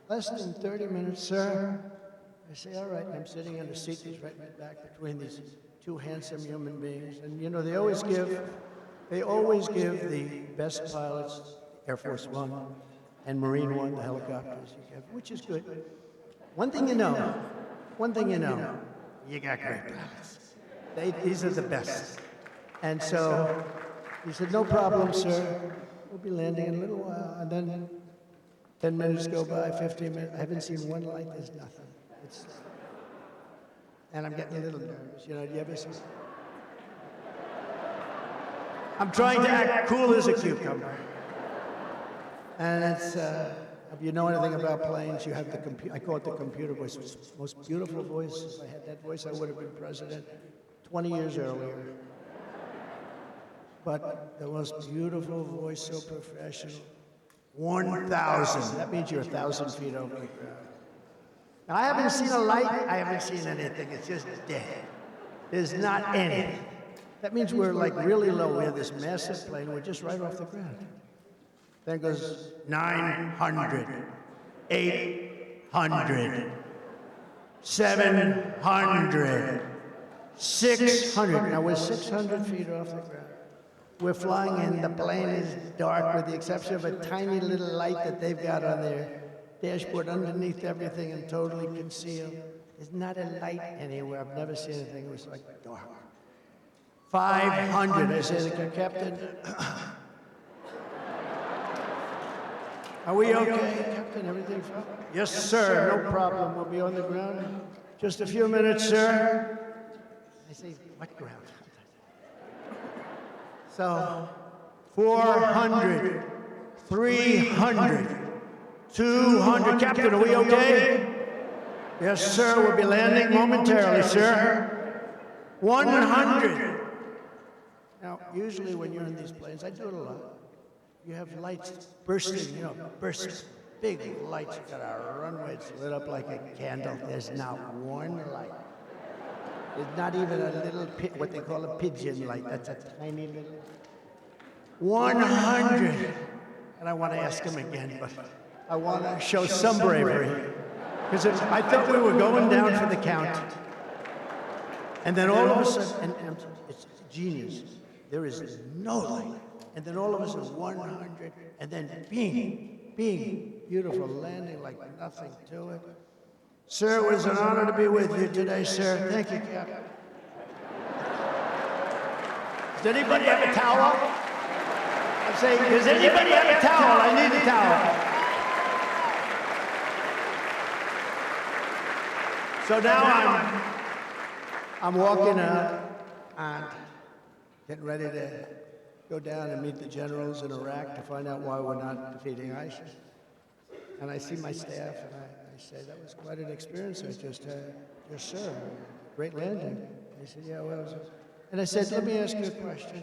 Less than 30 minutes, sir. I say, all right, and I'm sitting in a seat that's right in the back between these two handsome human beings. And you know, they always give the best pilots, Air Force One and Marine One, the helicopters, which is good. One thing you know, you got great pilots. These are the best. And so he said, no problem, sir. We'll be landing in a little while. And then 10 minutes go by, 15 minutes. I haven't seen one light. There's nothing. And I'm getting a little nervous. You know, do you ever see? I'm trying to act cool as a cucumber. And it's, if you know anything about planes, you have the computer. I call it the computer voice. It's the most beautiful voice. If I had that voice, I would have been president 20 years earlier. But the most beautiful voice, so professional. 1,000. That means you're 1,000 feet over the ground. Now, I haven't seen a light. I haven't seen anything. It's just dead. There's not anything. That means we're like really low. We have this massive plane. We're just right off the ground. Then it goes 900, 800, 700, 600. Now we're 600 feet off the ground. We're flying in. The plane is dark with the exception of a tiny little light that they've got on their dashboard underneath everything and totally concealed. There's not a light anywhere. I've never seen anything. It was like dark. 500. I say to the captain, are we okay, Captain? Everything fine? Yes, sir. No problem. We'll be on the ground. Just a few minutes, sir. I say, what ground? So, 400, 300, 200. Captain, are we okay? Yes, sir. We'll be landing momentarily, sir. 100. Now, usually when you're in these planes, I do it a lot. You have lights bursting, bursting. Big lights. You got our runway. It's lit up like a candle. There's not one light. There's not even a little, what they call a pigeon light. That's a tiny little. 100. And I want to ask him again, but I want to show some bravery. Because I thought we were going down for the count. And then all of a sudden, and it's genius. There is no light. And then all of a sudden, 100. And then bing, beautiful landing like nothing to it. Sir, it was an honor to be with you today, sir. Thank you, Captain. Does anybody have a towel? I'm saying, does anybody have a towel? I need a towel. So now I'm walking out and getting ready to go down and meet the generals in Iraq to find out why we're not defeating ISIS. And I see my staff and I say, that was quite an experience I just had. Yes, sir. Great landing. They said, yeah, well, and I said, let me ask you a question.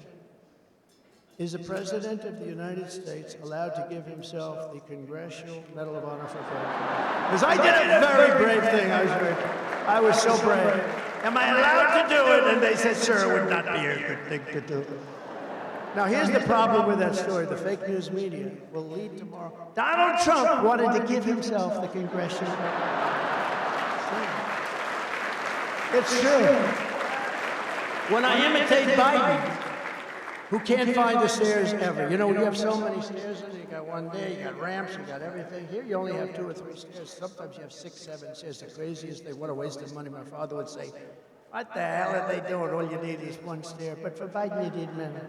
Is the President of the United States allowed to give himself the Congressional Medal of Honor for bravery? Because I did a very brave thing. I was so brave. Am I allowed to do it? And they said, sir, it would not be a good thing to do. Now, here's the problem with that story. The fake news media will lead tomorrow. Donald Trump wanted to give himself the Congressional Medal. It's true. When I imitate Biden, who can't find the stairs ever. You know, you have so many stairs, and you got one there, you got ramps, you got everything. Here, you only have 2 or 3 stairs. Sometimes you have 6, 7 stairs. The craziest thing, what a waste of money. My father would say, what the hell are they doing? All you need is 1 stair. But for Biden, you need many.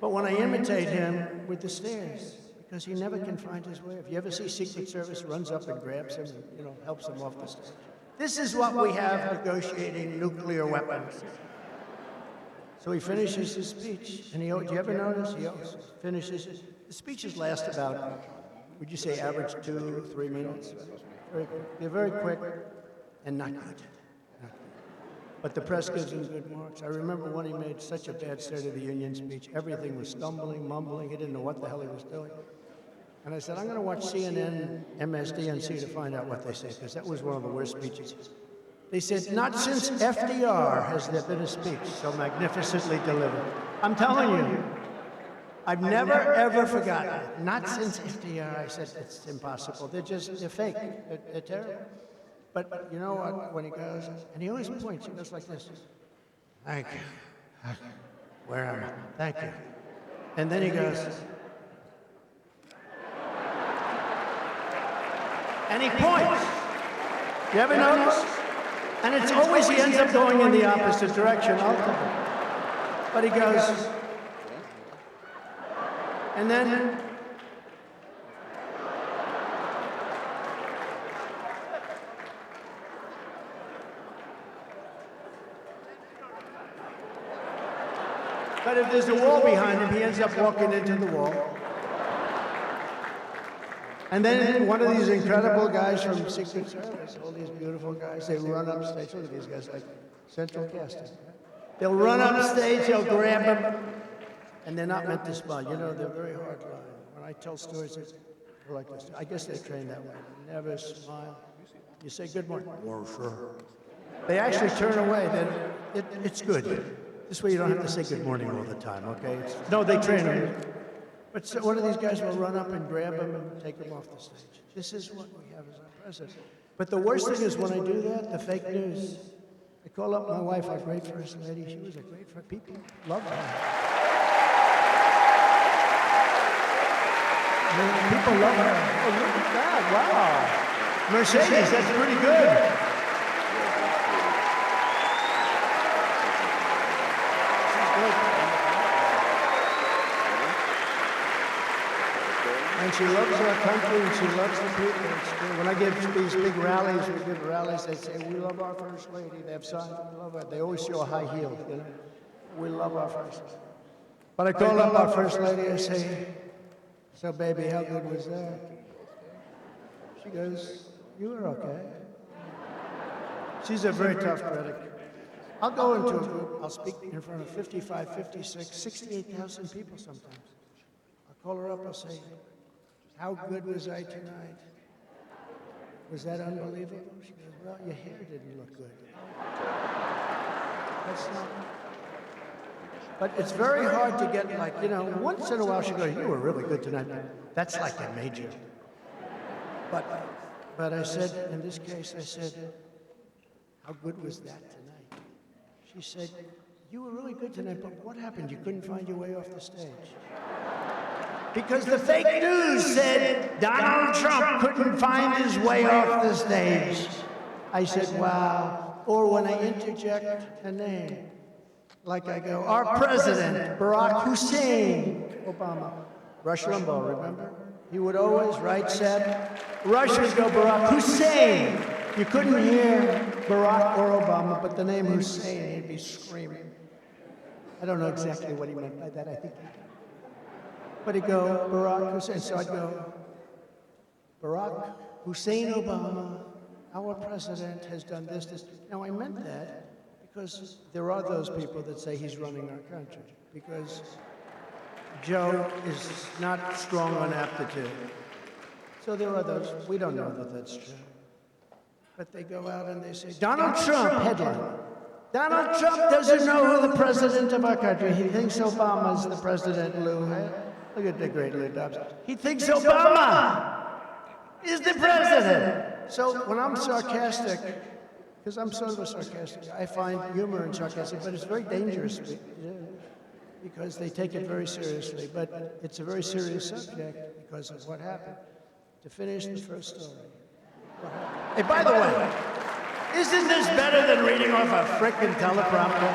But when I imitate him with the stairs, because he never can find his way. If you ever see Secret Service runs up and grabs him and, helps him off the stage. This is what we have negotiating nuclear weapons. So he finishes his speech, and do you ever notice? He always finishes it. The speeches last about, would you say, average 2, 3 minutes? They're very quick and not good. But the press gives him good marks. I remember when he made such a bad State of the Union speech. Everything was stumbling, mumbling. He didn't know what the hell he was doing. And I said, I'm going to watch CNN, MSDNC to find out what they say, because that was one of the worst speeches. They said, not since FDR has there been a speech so magnificently delivered. I'm telling you, I've never, ever forgotten it. Not since FDR. I said, it's impossible. They're fake. They're terrible. But you know what? When he goes, and he always points, he goes like this. Thank you. Where am I? Thank you. And then he goes, and he points. You ever notice? And it's always he ends up going in the opposite direction ultimately. But he goes, and then but if there's a wall behind him, he ends up walking into the wall. And then one of these incredible guys from Secret Service, all these beautiful guys, they run up stage. Look at these guys, like central casting. They'll run up stage, they'll grab him, and they're not meant to smile. You know, they're very hard line. When I tell stories, they're like this. I guess they're trained that way. Never smile. You say, good morning. Well, sure. They actually turn away. Then it's good. This way you don't have to say good morning all the time, okay? No, they train them. But so one of these guys will run up and grab him and take him off the stage. This is what we have as our president. But the worst thing is when I do that, the fake news. I call up my wife, our great first lady. She was a great first. People love her. People love her. Oh, look at that. Wow. Mercedes, that's pretty good. And she loves our country, and she loves the people. When I give these big rallies, we give rallies, they say, we love our First Lady. They have signs, we love her. They always show a high heel, you know. We love our First Lady. But I call up our First Lady, I say, so baby, how good was that? She goes, you were okay. She's a very tough critic. I'll go into a group, I'll speak in front of 55, 56, 68,000 people sometimes. I'll call her up, I'll say, how good was I tonight? Was that unbelievable? She goes, well, your hair didn't look good. That's not. But it's very hard to get, like, you know, once in a while she goes, you were really good tonight. That's like a major. But I said, in this case, I said, how good was that tonight? She said, you were really good tonight, but what happened? You couldn't find your way off the stage. Because the fake news said Donald Trump couldn't find his way off the stage. I said, wow. Or when I interject a name, like I go, our president, Barack Hussein Obama. Rush Limbaugh, remember? He would always, right, said, Rush would go, Barack Hussein. You couldn't hear Barack or Obama, but the name Hussein, he'd be screaming. I don't know exactly what he meant by that, I think he did. But he'd go, Barack Hussein. So I'd go, Barack Hussein Obama, our president has done this, this. Now, I meant that because there are those people that say he's running our country, because Joe is not strong on aptitude. So there are those, we don't know that that's true. But they go out and they say, Donald Trump, headline. Donald Trump doesn't know who the president of our country. He thinks Obama's the president, Lou. Look at the great Lou Dobbs. He thinks Obama is the president. So when I'm sarcastic, because I'm sort of a sarcastic guy, I find humor in sarcasm, but it's very dangerous because they take it very seriously. But it's a very serious subject because of what happened. To finish the first story. Hey, by the way, isn't this better than reading off a frickin' teleprompter?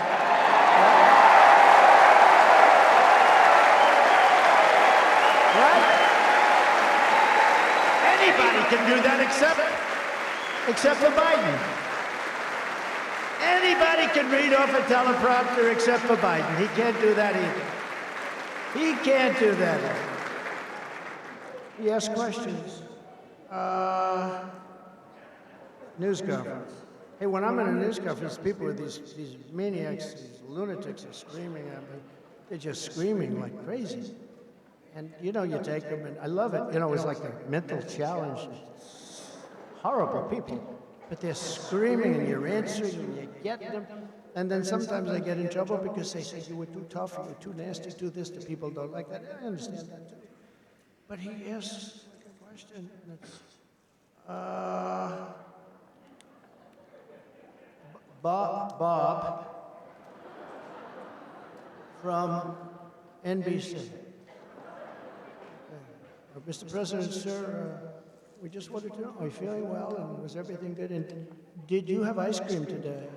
Right? Anybody can do that except for Biden. Anybody can read off a teleprompter except for Biden. He can't do that either. He can't do that either. He asks questions. News conference. Hey, when I'm in a news conference, people with these maniacs, these lunatics are screaming at me. They're just screaming like crazy. And, you know, you take them, and I love it. You know, it's like a mental challenge. Horrible people. But they're screaming, and you're answering, and you're getting them. And then sometimes I get in trouble because they say you were too tough, you were too nasty, too this, the people don't like that. I understand that too. But he asks a question that's, Bob from NBC. Mr. President, sir, we just wanted to know, are you feeling well and was everything good? And did you have ice cream today?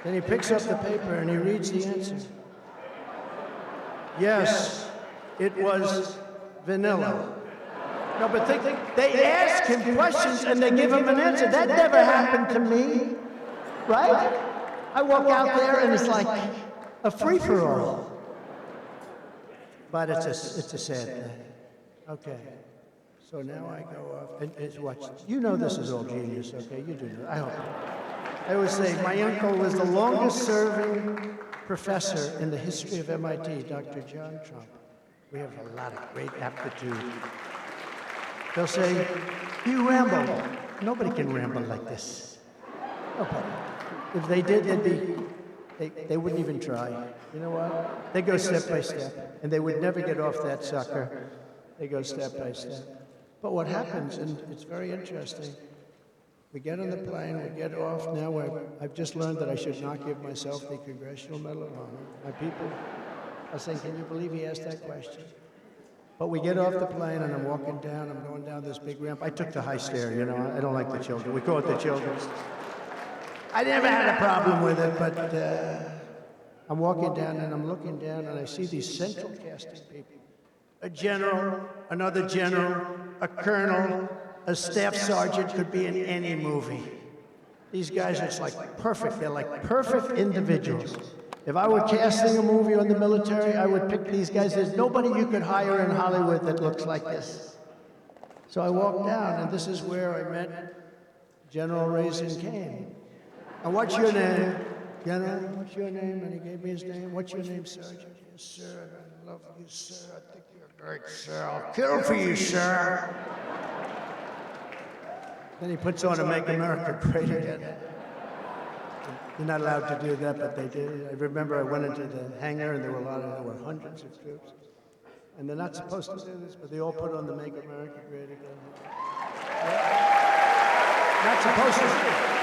Then he picks up the paper and he reads the answer. Yes, it was vanilla. No, but they ask him questions and they give him an answer. That never happened to me, right? I walk out there and it's like a free-for-all. But it's a sad thing. Okay. So now I go off and watch. You know this is all genius, okay? You do know. I hope. I always say my uncle was the longest-serving professor in the history of MIT, Dr. John Trump. We have a lot of great aptitude. They'll say, you ramble. Nobody can ramble like this. Nobody. If they did, they wouldn't even try. You know what? They go step by step, and they would never get off that sucker. They go step by step. But what happens, and it's very interesting, we get on the plane, we get off. Now I've just learned that I should not give myself the Congressional Medal of Honor. My people are saying, can you believe he asked that question? But we get off the plane, and I'm walking down. I'm going down this big ramp. I took the high stair, you know. I don't like the children. We call it the children's. I never had a problem with it, but I'm walking down, and I'm looking down, and I see these central casting people. A general, another general, a colonel, a staff sergeant could be in any movie. These guys are just like perfect. They're like perfect individuals. If I were casting a movie on the military, I would pick these guys. There's nobody you could hire in Hollywood that looks like this. So I walked down, and this is where I met General Raisin Cain. And what's your name? General, what's your name? And he gave me his name. What's your name, Sergeant? Yes, sir. I love you, sir. I think you're great, sir. I'll kill for you, sir. Then he puts on a Make America Great Again. You're not allowed to do that, but they did. I remember I went into the hangar, and there were hundreds of troops. And they're not supposed to do this, but they all put on the Make America Great Again. Not supposed to.